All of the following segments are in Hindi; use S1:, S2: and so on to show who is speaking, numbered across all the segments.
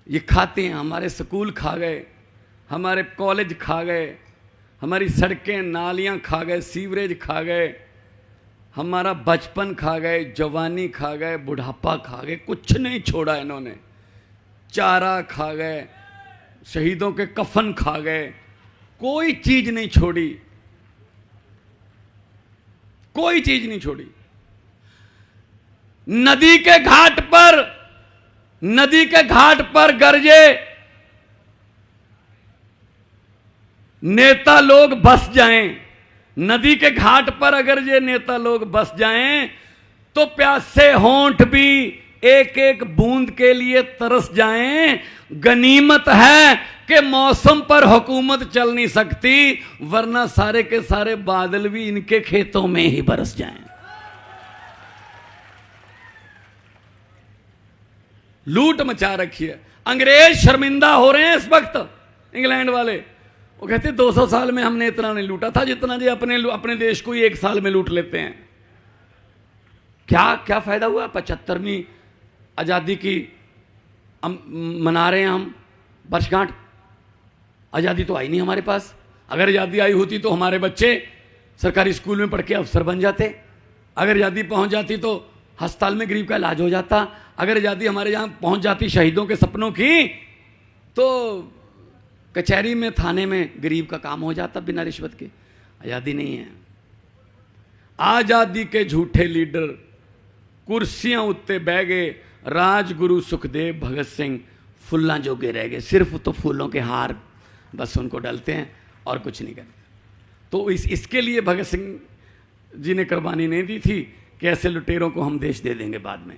S1: ये खाते हैं, हमारे स्कूल खा गए, हमारे कॉलेज खा गए, हमारी सड़कें नालियां खा गए, सीवरेज खा गए, हमारा बचपन खा गए, जवानी खा गए, बुढ़ापा खा गए, कुछ नहीं छोड़ा इन्होंने। चारा खा गए, शहीदों के कफन खा गए, कोई चीज नहीं छोड़ी, कोई चीज नहीं छोड़ी। नदी के घाट पर गरजे नेता लोग बस जाएं, नदी के घाट पर अगर ये नेता लोग बस जाएं तो प्यासे होंठ भी एक एक बूंद के लिए तरस जाएं। गनीमत है कि मौसम पर हुकूमत चल नहीं सकती, वरना सारे के सारे बादल भी इनके खेतों में ही बरस जाएं। लूट मचा रखी है। अंग्रेज शर्मिंदा हो रहे हैं इस वक्त, इंग्लैंड वाले। वो कहते 200 साल में हमने इतना नहीं लूटा था जितना जी अपने देश को ही 1 साल में लूट लेते हैं। क्या क्या फायदा हुआ? 75वीं आजादी की मना रहे हैं हम वर्षगांठ। आजादी तो आई नहीं हमारे पास। अगर आजादी आई होती तो हमारे बच्चे सरकारी स्कूल में पढ़ के अफसर बन जाते। अगर आजादी पहुंच जाती तो अस्पताल में गरीब का इलाज हो जाता। अगर आजादी हमारे यहां पहुंच जाती शहीदों के सपनों की, तो कचहरी में थाने में गरीब का काम हो जाता बिना रिश्वत के। आजादी नहीं है। आजादी के झूठे लीडर कुर्सियां उत्ते बह गए। राजगुरु सुखदेव भगत सिंह फुल्लां जोगे रह गए। सिर्फ तो फूलों के हार बस उनको डलते हैं और कुछ नहीं करते। तो इसके लिए भगत सिंह जी ने कुर्बानी नहीं दी थी कि ऐसे लुटेरों को हम देश दे देंगे बाद में।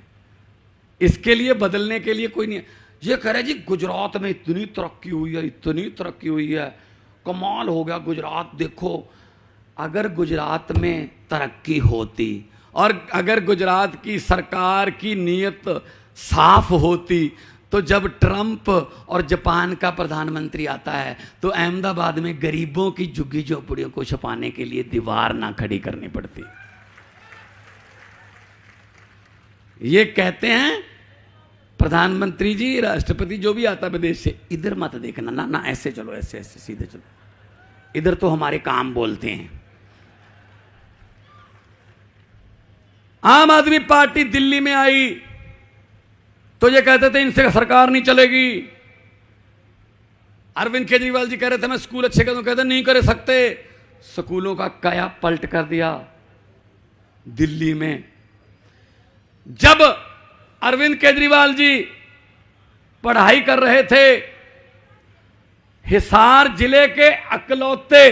S1: इसके लिए बदलने के लिए कोई नहीं है। ये कह रहे जी गुजरात में इतनी तरक्की हुई है, इतनी तरक्की हुई है, कमाल हो गया गुजरात। देखो, अगर गुजरात में तरक्की होती और अगर गुजरात की सरकार की नीयत साफ होती तो जब ट्रंप और जापान का प्रधानमंत्री आता है तो अहमदाबाद में गरीबों की झुग्गी झोपड़ियों को छुपाने के लिए दीवार ना खड़ी करनी पड़ती। ये कहते हैं प्रधानमंत्री जी, राष्ट्रपति जो भी आता है विदेश से, इधर मत देखना ना, ना ऐसे चलो, ऐसे ऐसे सीधे चलो, इधर तो हमारे काम बोलते हैं। आम आदमी पार्टी दिल्ली में आई तो ये कहते थे इनसे सरकार नहीं चलेगी। अरविंद केजरीवाल जी कह रहे थे मैं स्कूल अच्छे कर दूं, कहते नहीं कर सकते। स्कूलों का काया पलट कर दिया दिल्ली में। जब अरविंद केजरीवाल जी पढ़ाई कर रहे थे, हिसार जिले के अकलौते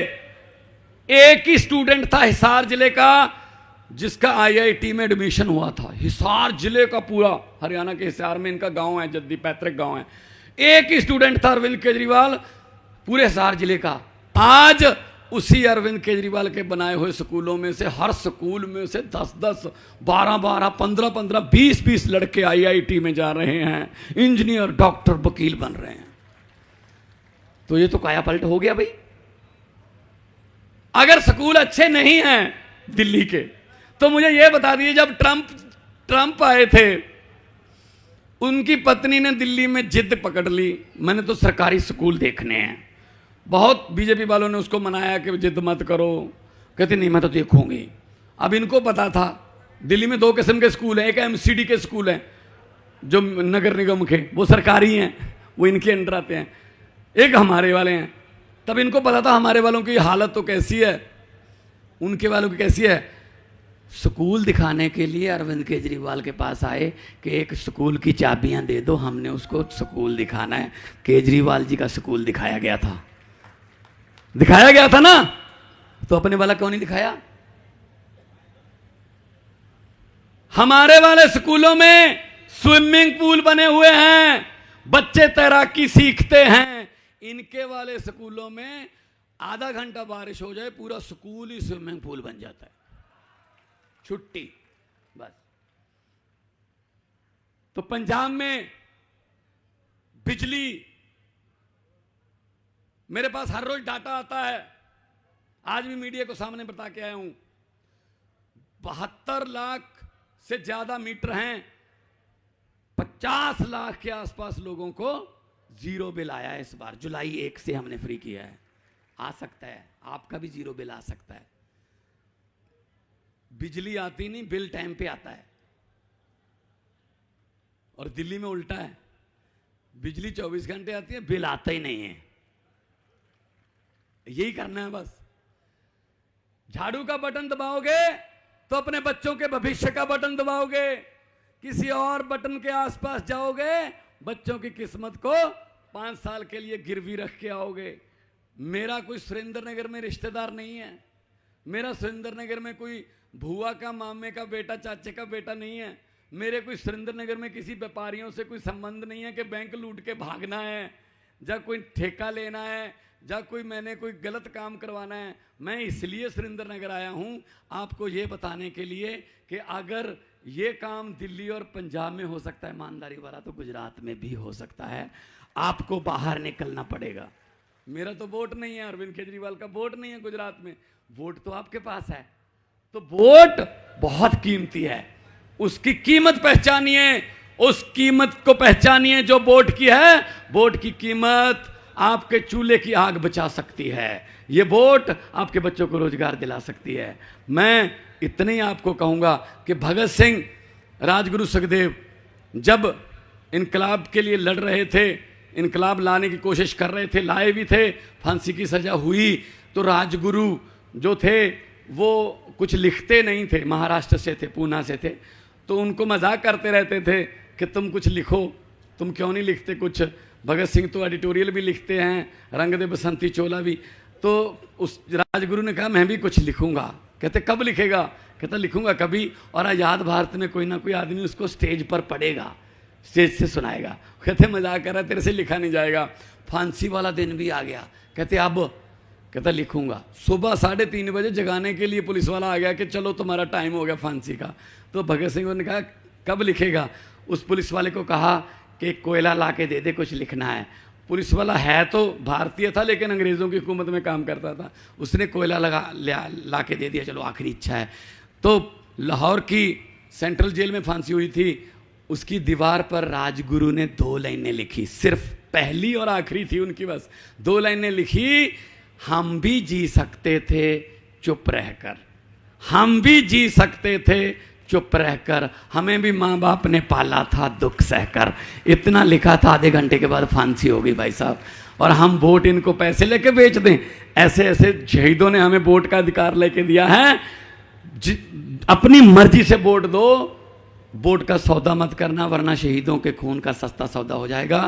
S1: एक ही स्टूडेंट था हिसार जिले का जिसका आईआईटी में एडमिशन हुआ था। हिसार जिले का पूरा, हरियाणा के हिसार में इनका गांव है, जद्दी पैतृक गांव है। एक ही स्टूडेंट था अरविंद केजरीवाल पूरे हिसार जिले का। आज उसी अरविंद केजरीवाल के बनाए हुए स्कूलों में से हर स्कूल में से 10-10, 12-12, 15-15, 20-20 लड़के आईआईटी में जा रहे हैं, इंजीनियर, डॉक्टर, वकील बन रहे हैं। तो ये तो काया पलट हो गया भाई। अगर स्कूल अच्छे नहीं हैं दिल्ली के तो मुझे यह बता दीजिए, जब ट्रंप आए थे उनकी पत्नी ने दिल्ली में जिद पकड़ ली, मैंने तो सरकारी स्कूल देखने हैं। बहुत बीजेपी वालों ने उसको मनाया कि जिद मत करो, कहते नहीं मैं तो देखूंगी। अब इनको पता था दिल्ली में 2 किस्म के स्कूल हैं। एक एमसीडी के स्कूल हैं जो नगर निगम के, वो सरकारी हैं, वो इनके अंडर आते हैं। एक हमारे वाले हैं। तब इनको पता था हमारे वालों की हालत तो कैसी है, उनके वालों की कैसी है। स्कूल दिखाने के लिए अरविंद केजरीवाल के पास आए कि एक स्कूल की चाबियां दे दो, हमने उसको स्कूल दिखाना है। केजरीवाल जी का स्कूल दिखाया गया था। दिखाया गया था ना, तो अपने वाला क्यों नहीं दिखाया? हमारे वाले स्कूलों में स्विमिंग पूल बने हुए हैं, बच्चे तैराकी सीखते हैं। इनके वाले स्कूलों में आधा घंटा बारिश हो जाए पूरा स्कूल ही स्विमिंग पूल बन जाता है, छुट्टी बस। तो पंजाब में बिजली, मेरे पास हर रोज डाटा आता है, आज भी मीडिया को सामने बता के आया हूं। 72 लाख से ज्यादा मीटर हैं, 50 लाख के आसपास लोगों को जीरो बिल आया है इस बार, जुलाई 1 से हमने फ्री किया है। आ सकता है आपका भी जीरो बिल आ सकता है। बिजली आती नहीं, बिल टाइम पे आता है। और दिल्ली में उल्टा है, बिजली 24 घंटे आती है, बिल आता ही नहीं है। यही करना है बस। झाड़ू का बटन दबाओगे तो अपने बच्चों के भविष्य का बटन दबाओगे, किसी और बटन के आसपास जाओगे, बच्चों की किस्मत को 5 साल के लिए गिरवी रख के आओगे। मेरा कोई सुरेंद्र नगर में रिश्तेदार नहीं है, मेरा सुरेंद्र नगर में कोई भुआ का, मामे का बेटा, चाचे का बेटा नहीं है, मेरे कोई सुरेंद्र नगर में किसी व्यापारियों से कोई संबंध नहीं है कि बैंक लूट के भागना है, या कोई ठेका लेना है, या कोई मैंने कोई गलत काम करवाना है। मैं इसलिए सुरेंद्र नगर आया हूं आपको ये बताने के लिए कि अगर ये काम दिल्ली और पंजाब में हो सकता है ईमानदारी वाला, तो गुजरात में भी हो सकता है। आपको बाहर निकलना पड़ेगा। मेरा तो वोट नहीं है, अरविंद केजरीवाल का वोट नहीं है गुजरात में, वोट तो आपके पास है। तो वोट बहुत कीमती है, उसकी कीमत पहचानिए, उस कीमत को पहचानिए जो वोट की है। वोट की कीमत आपके चूल्हे की आग बचा सकती है, ये वोट आपके बच्चों को रोजगार दिला सकती है। मैं इतने ही आपको कहूंगा कि भगत सिंह, राजगुरु सुखदेव जब इनकलाब के लिए लड़ रहे थे, इनकलाब लाने की कोशिश कर रहे थे, लाए भी थे, फांसी की सजा हुई, तो राजगुरु जो थे वो कुछ लिखते नहीं थे, महाराष्ट्र से थे, पूना से थे, तो उनको मजाक करते रहते थे कि तुम कुछ लिखो, तुम क्यों नहीं लिखते कुछ। भगत सिंह तो एडिटोरियल भी लिखते हैं, रंग दे बसंती चोला भी। तो उस राजगुरु ने कहा मैं भी कुछ लिखूंगा। कहते कब लिखेगा? कहता लिखूंगा कभी, और आज़ाद भारत में कोई ना कोई आदमी उसको स्टेज पर पढ़ेगा, स्टेज से सुनाएगा। कहते मजाक कर रहा है, तेरे से लिखा नहीं जाएगा। फांसी वाला दिन भी आ गया, कहते अब, कहता लिखूंगा। सुबह 3:30 बजे जगाने के लिए पुलिस वाला आ गया कि चलो तुम्हारा टाइम हो गया फांसी का। तो भगत सिंह ने कहा कब लिखेगा? उस पुलिस वाले को कहा कि कोयला ला के दे दे, कुछ लिखना है। पुलिस वाला है तो भारतीय था लेकिन अंग्रेज़ों की हुकूमत में काम करता था, उसने कोयला ला के दे दिया, चलो आखिरी इच्छा है। तो लाहौर की सेंट्रल जेल में फांसी हुई थी, उसकी दीवार पर राजगुरु ने 2 लाइनें लिखी, सिर्फ पहली और आखिरी थी उनकी, बस 2 लाइनें लिखी। हम भी जी सकते थे चुप रहकर, हम भी जी सकते थे चुप रहकर, हमें भी माँ बाप ने पाला था दुख सहकर। इतना लिखा था, आधे घंटे के बाद फांसी हो गई भाई साहब। और हम वोट इनको पैसे लेके बेच दें? ऐसे ऐसे शहीदों ने हमें वोट का अधिकार लेके दिया है। अपनी मर्जी से वोट दो, वोट का सौदा मत करना, वरना शहीदों के खून का सस्ता सौदा हो जाएगा।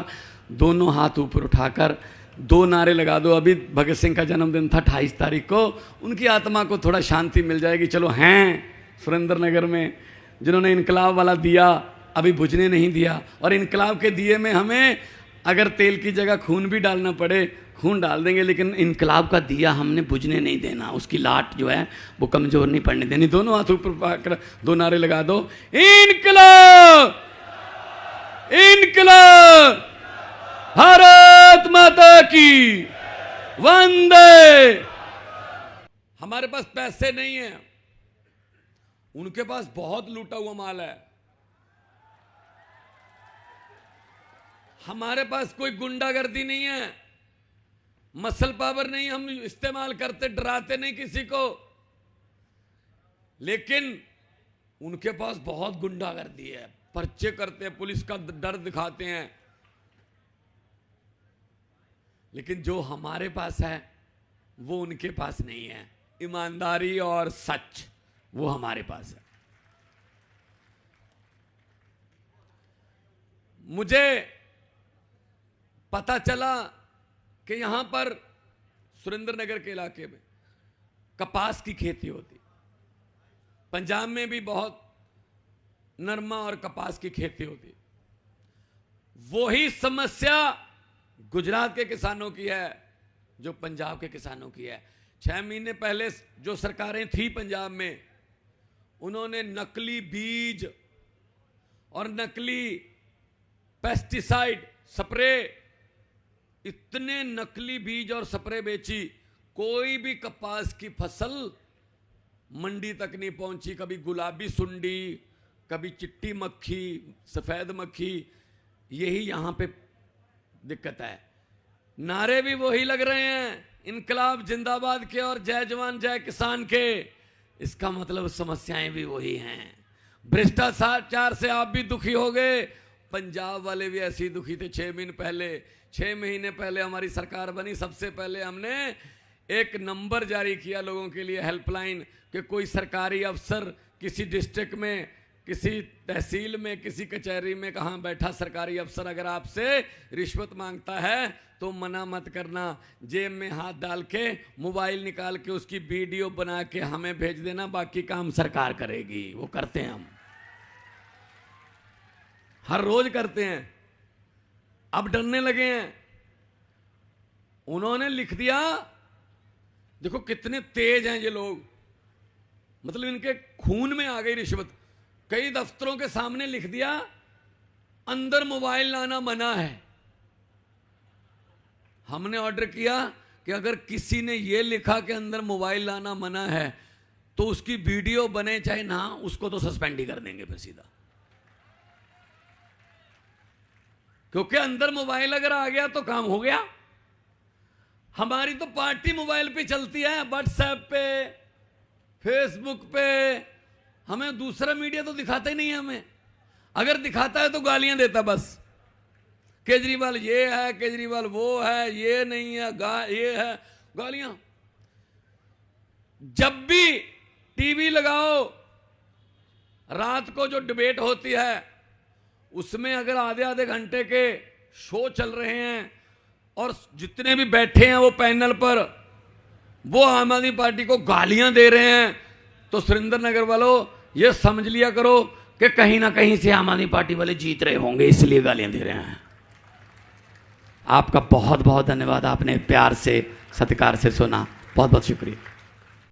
S1: दोनों हाथ ऊपर उठाकर 2 नारे लगा दो। अभी भगत सिंह का जन्मदिन था 28 तारीख को, उनकी आत्मा को थोड़ा शांति मिल जाएगी। चलो हैं सुरेंद्र नगर में जिन्होंने इनकलाब वाला दिया अभी बुझने नहीं दिया, और इनकलाब के दिए में हमें अगर तेल की जगह खून भी डालना पड़े खून डाल देंगे, लेकिन इनकलाब का दिया हमने बुझने नहीं देना, उसकी लाट जो है वो कमजोर नहीं पड़ने देनी। दोनों हाथ ऊपर पाकर 2 नारे लगा दो, इनकलाब, इनकलाब, भारत माता की वंदे। हमारे पास पैसे नहीं है, उनके पास बहुत लूटा हुआ माल है। हमारे पास कोई गुंडागर्दी नहीं है, मसल पावर नहीं हम इस्तेमाल करते, डराते नहीं किसी को, लेकिन उनके पास बहुत गुंडागर्दी है, पर्चे करते हैं, पुलिस का डर दिखाते हैं। लेकिन जो हमारे पास है वो उनके पास नहीं है, ईमानदारी और सच वो हमारे पास है। मुझे पता चला कि यहां पर सुरेंद्र नगर के इलाके में कपास की खेती होती, पंजाब में भी बहुत नरमा और कपास की खेती होती। वही समस्या गुजरात के किसानों की है जो पंजाब के किसानों की है। 6 महीने पहले जो सरकारें थी पंजाब में, उन्होंने नकली बीज और नकली पेस्टिसाइड स्प्रे, इतने नकली बीज और स्प्रे बेची, कोई भी कपास की फसल मंडी तक नहीं पहुंची। कभी गुलाबी सुंडी, कभी चिट्टी मक्खी, सफेद मक्खी, यही यहां पे दिक्कत है। नारे भी वही लग रहे हैं, इनकलाब जिंदाबाद के और जय जवान जय किसान के। इसका मतलब समस्याएं भी वही हैं। भ्रष्टाचार से आप भी दुखी हो गए, पंजाब वाले भी ऐसे ही दुखी थे। 6 महीने पहले हमारी सरकार बनी, सबसे पहले हमने एक नंबर जारी किया लोगों के लिए, हेल्पलाइन, कि कोई सरकारी अफसर किसी डिस्ट्रिक्ट में, किसी तहसील में, किसी कचहरी में कहाँ बैठा सरकारी अफसर अगर आपसे रिश्वत मांगता है तो मना मत करना, जेब में हाथ डाल के मोबाइल निकाल के उसकी वीडियो बना के हमें भेज देना, बाकी काम सरकार करेगी। वो करते हैं, हम हर रोज करते हैं। अब डरने लगे हैं। उन्होंने लिख दिया, देखो कितने तेज हैं ये लोग, मतलब इनके खून में आ गई रिश्वत। कई दफ्तरों के सामने लिख दिया अंदर मोबाइल लाना मना है। हमने ऑर्डर किया कि अगर किसी ने यह लिखा कि अंदर मोबाइल लाना मना है तो उसकी वीडियो बने चाहे ना, उसको तो सस्पेंड ही कर देंगे फिर सीधा, क्योंकि अंदर मोबाइल अगर आ गया तो काम हो गया। हमारी तो पार्टी मोबाइल पे चलती है, व्हाट्सएप पे, फेसबुक पे, हमें दूसरा मीडिया तो दिखाता ही नहीं है। हमें अगर दिखाता है तो गालियां देता बस, केजरीवाल ये है, केजरीवाल वो है, ये नहीं है, ये है, गालियां। जब भी टीवी लगाओ, रात को जो डिबेट होती है उसमें अगर आधे आधे घंटे के शो चल रहे हैं और जितने भी बैठे हैं वो पैनल पर वो आम आदमी पार्टी को गालियां दे रहे हैं, तो सुरेंद्र नगर वालों ये समझ लिया करो कि कहीं ना कहीं से आम आदमी पार्टी वाले जीत रहे होंगे, इसलिए गालियां दे रहे हैं। आपका बहुत बहुत धन्यवाद, आपने प्यार से सत्कार से सुना, बहुत बहुत शुक्रिया।